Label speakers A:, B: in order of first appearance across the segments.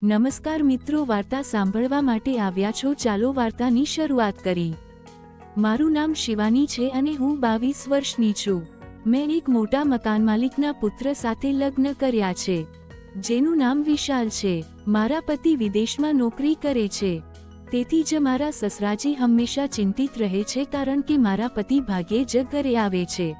A: નમસ્કાર મિત્રો, વાર્તા સાંભળવા માટે આવ્યા છો? ચાલો વાર્તાની શરૂઆત કરી। મારું નામ શિવાની છે અને હું 22 વર્ષની છું। મેં એક મોટા મકાન માલિકના પુત્ર સાથે લગ્ન કર્યા છે, જેનું નામ વિશાલ છે। મારા પતિ વિદેશમાં નોકરી કરે છે, તેથી જ મારા સસરાજી હંમેશા ચિંતિત રહે છે કારણ કે મારા પતિ ભાગ્યે જ ઘરે આવે છે।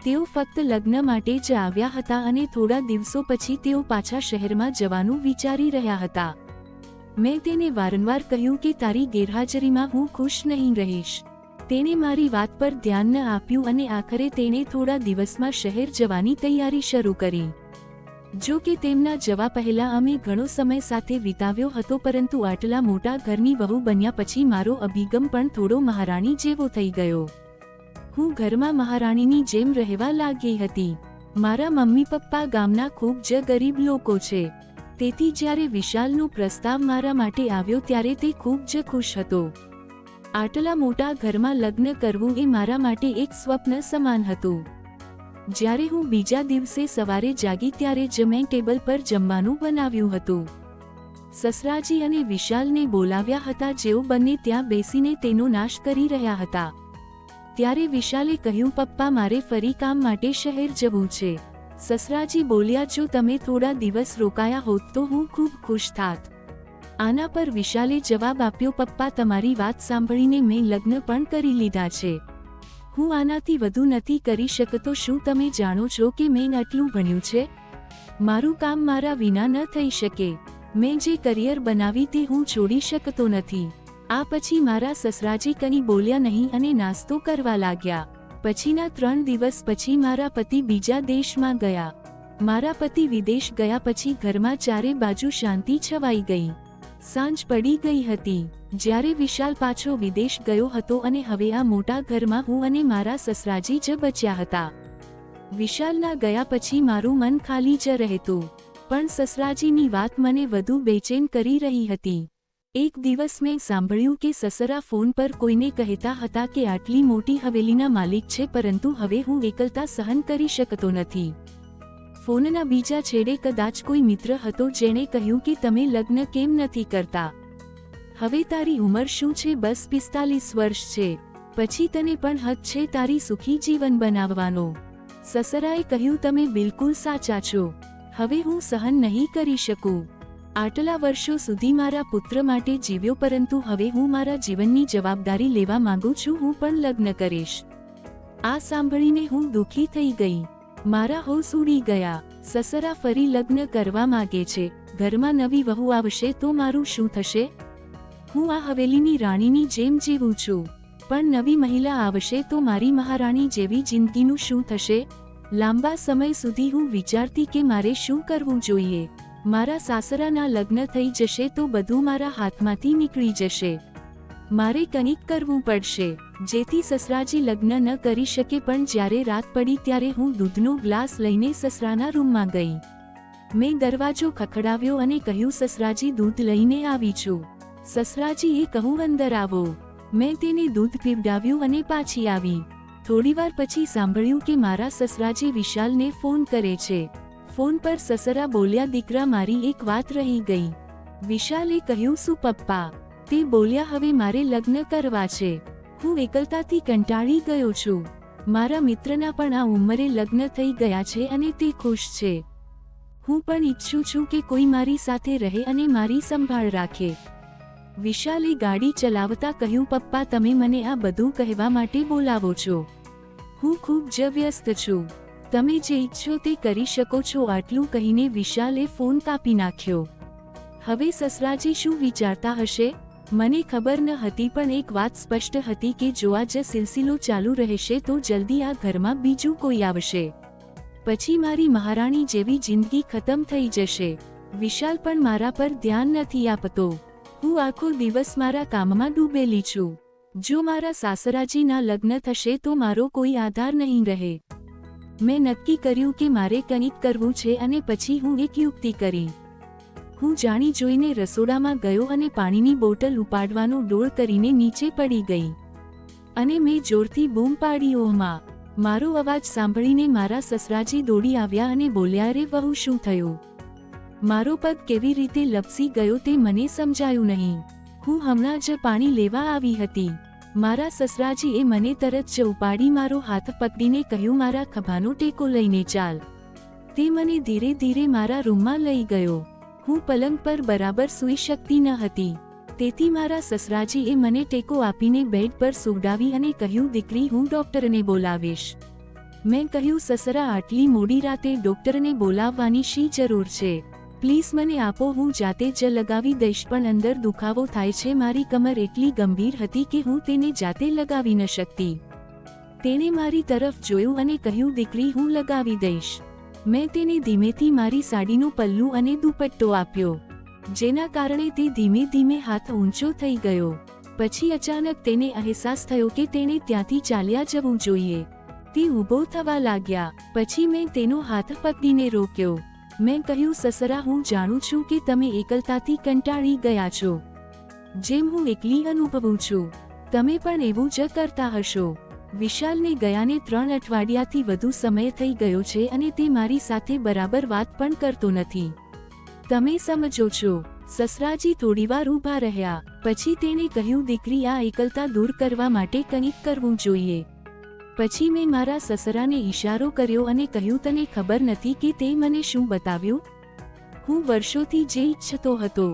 A: તેઓ ફક્ત લગ્ન માટે જ આવ્યા હતા અને થોડા દિવસો પછી તેઓ પાછા શહેરમાં જવાનું વિચારી રહ્યા હતા। મેં તેને વારંવાર કહ્યું કે તારી ગેરહાજરીમાં હું ખુશ નહીં રહીશ। તેણે મારી વાત પર ધ્યાન ન આપ્યું અને આખરે તેણે થોડા દિવસમાં શહેર જવાની તૈયારી શરૂ કરી। જો કે તેમના જવા પહેલા અમે ઘણો સમય સાથે વિતાવ્યો હતો, પરંતુ આટલા મોટા ઘરની વહુ બન્યા પછી મારો અભિગમ પણ થોડો મહારાણી જેવો થઈ ગયો। હું ઘરમાં મહારાણીની જેમ રહેવા લાગી હતી। મારા મમ્મી પપ્પા ગામના ખૂબ જ ગરીબ લોકો છે, તેથી જ્યારે વિશાલનો પ્રસ્તાવ મારા માટે આવ્યો ત્યારે તે ખૂબ જ ખુશ હતો। આટલા મોટા ઘરમાં લગ્ન કરવું એ મારા માટે એક સ્વપ્ન સમાન હતું। જ્યારે હું બીજા દિવસે સવારે જાગી ત્યારે જ મેં ટેબલ પર જમવાનું બનાવ્યું હતું। સસરાજી અને વિશાલને બોલાવ્યા હતા, જેઓ બંને ત્યાં બેસીને તેનો નાશ કરી રહ્યા હતા। ત્યારે વિશાલે કહ્યું, પપ્પા, મારે ફરી કામ માટે શહેર જવું છે। સસરાજી બોલ્યા, જો તમે થોડા દિવસ રોકાયા હોત તો હું ખૂબ ખુશ થાત। આના પર વિશાલે જવાબ આપ્યો, પપ્પા, તમારી વાત સાંભળીને મેં લગ્ન પણ કરી લીધા છે। હું આનાથી વધુ નથી કરી શકતો। શું તમે જાણો છો કે મેં આટલું ભણ્યું છે? મારું કામ મારા વિના ન થઈ શકે। મેં જે કરિયર બનાવી તે હું છોડી શકતો નથી। આ પછી મારા સસરાજી કંઈ બોલ્યા નહીં અને નાસ્તો કરવા લાગ્યા। પછીના 3 દિવસ પછી મારા પતિ બીજા દેશમાં ગયા। મારા પતિ વિદેશ ગયા પછી ઘરમાં ચારે બાજુ શાંતિ છવાઈ ગઈ। સાંજ પડી ગઈ હતી જ્યારે વિશાલ પાછો વિદેશ ગયો હતો અને હવે આ મોટા ઘરમાં હું અને મારા સસરાજી જ બચ્યા હતા। વિશાલના ગયા પછી મારું મન ખાલી જ રહેતું, પણ સસરાજીની વાત મને વધુ બેચેન કરી રહી હતી। એક દિવસ મેં સાંભળ્યું કે સસરા ફોન પર કોઈને કહેતા હતા કે આટલી મોટી હવેલીના માલિક છે, પરંતુ હવે હું એકલતા સહન કરી શકતો નથી। ફોનના બીજા છેડે કદાચ કોઈ મિત્ર હતો જેણે કહ્યું કે તમે લગ્ન કેમ નથી કરતા? હવે તારી ઉંમર શું છે? બસ 45 વર્ષ છે। પછી તને પણ હક છે તારી સુખી જીવન બનાવવાનો। સસરાએ કહ્યું, તમે બિલકુલ સાચા છો। હવે હું સહન નહીં કરી શકું। આટલા વર્ષો સુધી મારા પુત્ર માટે જીવ્યો, પરંતુ હવે હું મારા જીવનની જવાબદારી લેવા માંગુ છું। હું પણ લગ્ન કરીશ। આ સાંભળીને હું દુઃખી થઈ ગઈ। મારા હોશ ઉડી ગયા। સસરા ફરી લગ્ન કરવા માંગે છે, ઘરમાં નવી વહુ આવશે તો મારું શું થશે? હું આ હવેલીની રાણીની જેમ જીવું છું, પણ નવી મહિલા આવશે તો મારી મહારાણી જેવી જિંદગીનું શું થશે? લાંબા સમય સુધી હું વિચારતી કે મારે શું કરવું જોઈએ। મારા સાસરાના લગ્ન થઈ જશે તો બધું મારા હાથમાંથી નીકળી જશે। મારે કંઈક કરવું પડશે જેથી સસરાજી લગ્ન ન કરી શકે। પણ જ્યારે રાત પડી ત્યારે હું દૂધનો ગ્લાસ લઈને સસરાના રૂમમાં ગઈ। મેં દરવાજો ખખડાવ્યો અને કહ્યું, સસરાજી, દૂધ લઈને આવી છું। સસરાજીએ કહ્યું, અંદર આવો। મેં તેને દૂધ પીવડાવ્યું અને પાછી આવી। થોડીવાર પછી સાંભળ્યું કે મારા સસરાજી વિશાલને ફોન કરે છે। ફોન પર સસરા બોલ્યા, દીકરા, મારી એક વાત રહી ગઈ। વિશાલે કહ્યું, શું પપ્પા? તે બોલ્યા, હવે મારે લગ્ન કરવા છે। હું એકલતાથી કંટાળી ગયો છું। મારા મિત્રના પણ આ ઉંમરે લગ્ન થઈ ગયા છે અને તે ખુશ છે। હું પણ ઈચ્છું છું કે કોઈ મારી સાથે રહે અને મારી સંભાળ રાખે। વિશાલે ગાડી ચલાવતા કહ્યું, પપ્પા, તમે મને આ બધું કહેવા માટે બોલાવો છો? હું ખૂબ જ વ્યસ્ત છું। તમે જે ઈચ્છો તે કરી શકો છો। આટલું કહીને વિશાલે ફોન કાપી નાખ્યો। હવે સસરાજી શું વિચારતા હશે મને ખબર ન હતી, પણ એક વાત સ્પષ્ટ હતી કે જો આ જ સિલસિલો ચાલુ રહેશે તો જલ્દી આ ઘરમાં બીજું કોઈ આવશે। પછી મારી મહારાણી જેવી જિંદગી ખતમ થઈ જશે। વિશાલ પણ મારા પર ધ્યાન નથી આપતો। હું આખો દિવસ મારા કામમાં ડૂબેલી છું। જો મારા સાસરાજીના લગ્ન થશે તો મારો કોઈ આધાર નહીં રહે। મેં નક્કી કર્યું કે મારે કંઈક કરવું છે અને પછી હું એક યુક્તિ કરી। હું જાણી જોઈને રસોડામાં ગયો અને પાણીની બોટલ ઉપાડવાનો ડોળ કરીને નીચે પડી ગઈ અને મેં જોરથી બૂમ પાડી, ઓહ માં! મારો અવાજ સાંભળીને મારા સસરાજી દોડી આવ્યા અને બોલ્યા, અરે વહુ, શું થયું? મારો પગ કેવી રીતે લપસી ગયો તે મને સમજાયું નહીં. હું હમણાં જ પાણી લેવા આવી હતી. મારા સસરાજીએ મને તરત જ ઉપાડી મારો હાથ પકડીને કહ્યું, મારા ખભાનો ટેકો લઈને ચાલ. તે મને ધીરે ધીરે મારા રૂમમાં લઈ ગયો. હું પલંગ પર બરાબર સૂઈ શકતી ન હતી. તેથી મારા સસરાજીએ મને ટેકો આપીને બેડ પર સુવડાવી અને કહ્યું, દીકરી, હું ડોક્ટરને બોલાવીશ. મેં કહ્યું, સસરા, આટલી મોડી રાતે ડોક્ટરને બોલાવવાની શી જરૂર છે? પ્લીઝ મને આપો, હું જાતે જ લગાવી દઈશ. પણ અંદર દુખાવો થાય છે. મારી કમર એટલી ગંભીર હતી કે હું તેને જાતે લગાવી ન શકતી. તેણે મારી તરફ જોયું અને કહ્યું, દીકરી, હું લગાવી દઈશ. મેં તેને ધીમેથી મારી સાડીનું પલ્લું અને દુપટ્ટો આપ્યો, જેના કારણે તે ધીમે ધીમે હાથ ઊંચો થઈ ગયો. પછી અચાનક તેને અહેસાસ થયો કે તેણે ત્યાંથી ચાલ્યા જવું જોઈએ. તે ઊભો થવા લાગ્યા. પછી મેં તેનો હાથ પકડીને રોક્યો. મેં કહ્યું, સસરા, હું જાણું છું કે તમે એકલતાથી કંટાળી ગયા છો, જેમ હું એકલી અનુભવું છું. તમે પણ એવું જ કરતા હશો. વિશાલને ગયાને 3 અઠવાડિયાથી વધુ સમય થઈ ગયો છે અને તે મારી સાથે બરાબર વાત પણ કરતો નથી. તમે સમજો છો? સસરાજી થોડીવાર ઊભા રહ્યા. પછી તેણે કહ્યું, દીકરી, આ એકલતા દૂર કરવા માટે કંઈક કરવું જોઈએ. પછી મેં મારા સસરાને ઈશારો કર્યો અને કહ્યું, તને ખબર નથી કે તે મને શું બતાવ્યું? હું વર્ષોથી જે ઈચ્છતો હતો.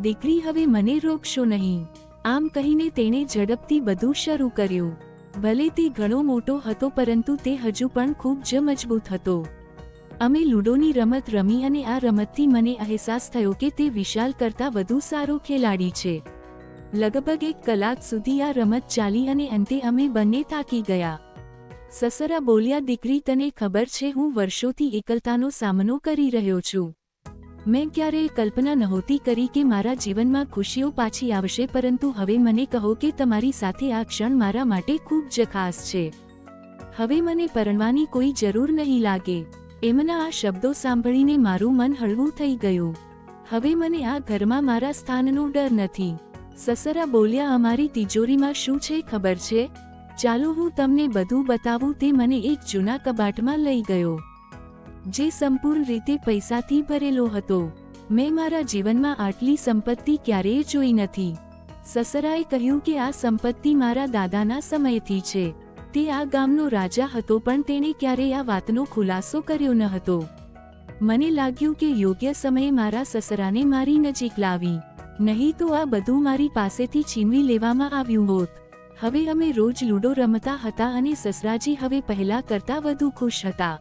A: દીકરી, હવે મને રોકશો નહીં. આમ કહીને તેણે ઝડપથી બધું શરૂ કર્યું. ભલે તે ઘણો મોટો હતો, પરંતુ તે હજુ પણ ખૂબ જ મજબૂત હતો. અમે લૂડોની રમત રમી અને આ રમતથી મને અહેસાસ થયો કે તે વિશાલ કરતાં વધુ સારો ખેલાડી છે. લગભગ 1 કલાક સુધી આ રમત ચાલી અને અંતે અમે બંને થાકી ગયા. સસરા બોલ્યા, દીકરી, તને ખબર છે, હું વર્ષોથી એકલતાનો સામનો કરી રહ્યો છું. મેં ક્યારેય કલ્પના નહોતી કરી કે મારા જીવનમાં ખુશીઓ પાછી આવશે, પરંતુ હવે મને કહો કે તમારી સાથે આ ક્ષણ મારા માટે ખૂબ જ ખાસ છે. હવે મને પરણવાની કોઈ જરૂર નહીં લાગે. એમના આ શબ્દો સાંભળીને મારું મન હળવું થઈ ગયું. હવે મને આ ઘરમાં મારા સ્થાનનો ડર નથી. સસરા બોલ્યા, અમારી તિજોરીમાં શું છે ખબર છે? ચાલો હું તમને બધું બતાવું. તે મને એક જૂના કબાટમાં લઈ ગયો, જે સંપૂર્ણ રીતે પૈસાથી ભરેલો હતો. મેં મારા જીવનમાં આટલી સંપત્તિ ક્યારેય જોઈ નથી. સસરાએ કહ્યું કે આ સંપત્તિ મારા દાદાના સમયથી છે. તે આ ગામનો રાજા હતો, પણ તેણે ક્યારેય આ વાતનો ખુલાસો કર્યો ન હતો. મને લાગ્યું કે યોગ્ય સમયે મારા સસરાને મારી નજીક લાવી, નહીં તો આ બધું મારી પાસેથી છીનવી લેવામાં આવ્યું હોત. હવે અમે રોજ લૂડો રમતા હતા અને સસરાજી હવે પહેલા કરતાં વધુ ખુશ હતા,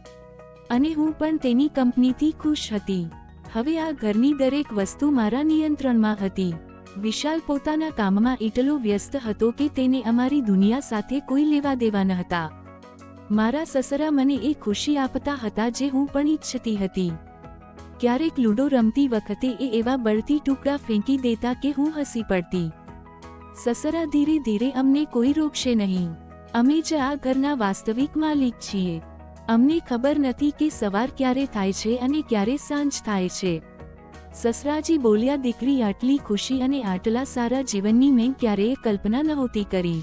A: અને હું પણ તેની કંપનીથી ખુશ હતી. હવે આ ઘરની દરેક વસ્તુ મારા નિયંત્રણમાં હતી. વિશાલ પોતાના કામમાં એટલો વ્યસ્ત હતો કે તેને અમારી દુનિયા સાથે કોઈ લેવા દેવા ન હતા. મારા સસરા મને એ ખુશી આપતા હતા જે હું પણ ઈચ્છતી હતી. ક્યારેક લૂડો રમતી વખતે એ એવા બળતી ટુકડા ફેંકી દેતા કે હું હસી પડતી. સસરા ધીરે ધીરે, અમને કોઈ રોકશે નહીં. અમે જ આ ઘરના વાસ્તવિક માલિક છીએ. અમને ખબર નથી કે સવાર ક્યારે થાય છે અને ક્યારે સાંજ થાય છે. સસરાજી બોલ્યા, દીકરી, આટલી ખુશી અને આટલા સારા જીવનની મેં ક્યારેય કલ્પના નહોતી કરી.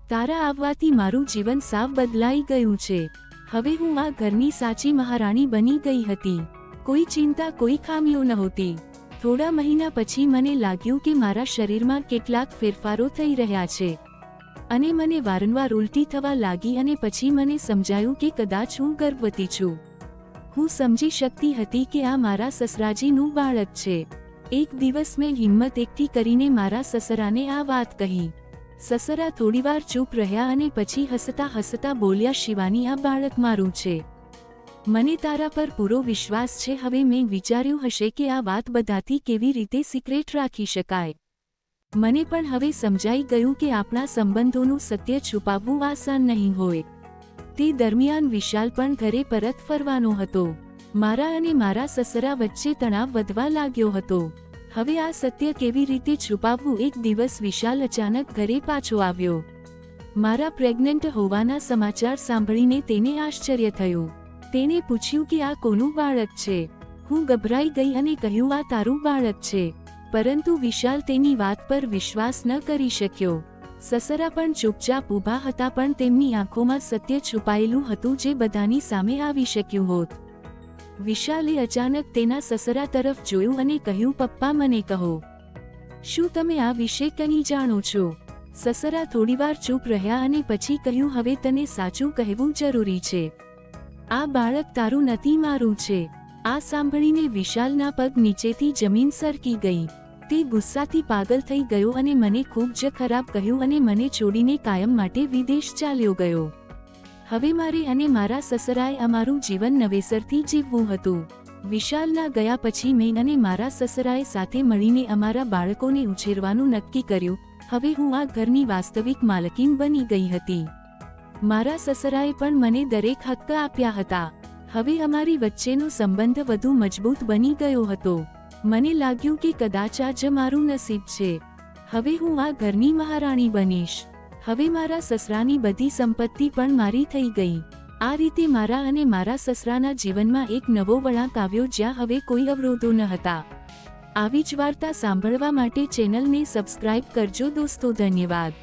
A: તારા આવવાથી મારું જીવન સાવ બદલાઈ ગયું છે. હવે હું આ ઘરની સાચી મહારાણી બની ગઈ હતી. કોઈ ચિંતા, કોઈ ખામીઓ નહોતી. થોડા મહિના પછી મને લાગ્યું કે મારા શરીરમાં કેટલાક ફેરફારો થઈ રહ્યા છે, અને મને વારંવાર ઉલટી થવા લાગી. અને પછી મને સમજાયું કે કદાચ હું ગર્ભવતી છું. હું સમજી શકતી હતી કે આ મારા સસરાજીનું બાળક છે. એક દિવસ મેં હિંમત એકઠી કરીને મારા સસરાને આ વાત કહી. સસરા થોડીવાર ચૂપ રહ્યા અને પછી હસતા હસતા બોલ્યા, શિવાની, આ બાળક મારું છે. મને તારા પર પૂરો વિશ્વાસ છે. હવે મેં વિચાર્યું હશે કે આ વાત બધાથી કેવી રીતે સિક્રેટ રાખી શકાય. મને પણ હવે સમજાઈ ગયું કે આપણા સંબંધોનું સત્ય છુપાવવું આસાન નહીં હોય. તે દરમિયાન વિશાલ પણ ઘરે પરત ફરવાનો હતો. મારા અને મારા સસરા વચ્ચે તણાવ વધવા લાગ્યો હતો. હવે આ સત્ય કેવી રીતે છુપાવવું? એક દિવસ વિશાલ અચાનક ઘરે પાછો આવ્યો. મારા પ્રેગ્નન્ટ હોવાના સમાચાર સાંભળીને તેને આશ્ચર્ય થયું. તેણે પૂછ્યું કે આ કોનું બાળક છે? હું ગભરાઈ ગઈ અને કહ્યું, આ તારું બાળક છે. પરંતુ વિશાલ તેની વાત પર વિશ્વાસ ન કરી શક્યો. સસરા પણ ચૂપચાપ ઊભા હતા, પણ તેમની આંખોમાં સત્ય છુપાયેલું હતું જે બધાની સામે આવી શક્યું હોત. વિશાલે અચાનક તેના સસરા તરફ જોયું અને કહ્યું, પપ્પા, મને કહો, શું તમે આ વિશે કંઈ જાણો છો? સસરા થોડીવાર ચૂપ રહ્યા અને પછી કહ્યું, હવે તને સાચું કહેવું જરૂરી છે. આ બાળક તારું નથી, મારું છે. આ સાંભળીને વિશાલના પગ નીચેથી જમીન સરકી ગઈ. તે ગુસ્સાથી પાગલ થઈ ગયો અને મને ખૂબ જ ખરાબ કહ્યું અને મને છોડીને કાયમ માટે વિદેશ ચાલ્યો ગયો. હવે મારે અને મારા સસરાએ અમારું જીવન નવેસરથી જીવવું હતું. વિશાલના ગયા પછી મેં અને મારા સસરાએ સાથે મળીને અમારા બાળકોને ઉછેરવાનું નક્કી કર્યું. હવે હું આ ઘરની વાસ્તવિક માલકીન બની ગઈ હતી. મારા સસરાએ પણ મને દરેક હક્ક આપ્યા હતા. હવે અમારી વચ્ચેનો સંબંધ વધુ મજબૂત બની ગયો હતો. મને લાગ્યું કે કદાચ આ જ મારું નસીબ છે. હવે હું આ ઘરની મહારાણી બનીશ. હવે મારા સસરાની બધી સંપત્તિ પણ મારી થઈ ગઈ. આ રીતે મારા અને મારા સસરાના જીવનમાં એક નવો વળાંક આવ્યો, જ્યાં હવે કોઈ અવરોધો ન હતા. આવી જ વાર્તા સાંભળવા માટે ચેનલને સબસ્ક્રાઇબ કરજો દોસ્તો. ધન્યવાદ.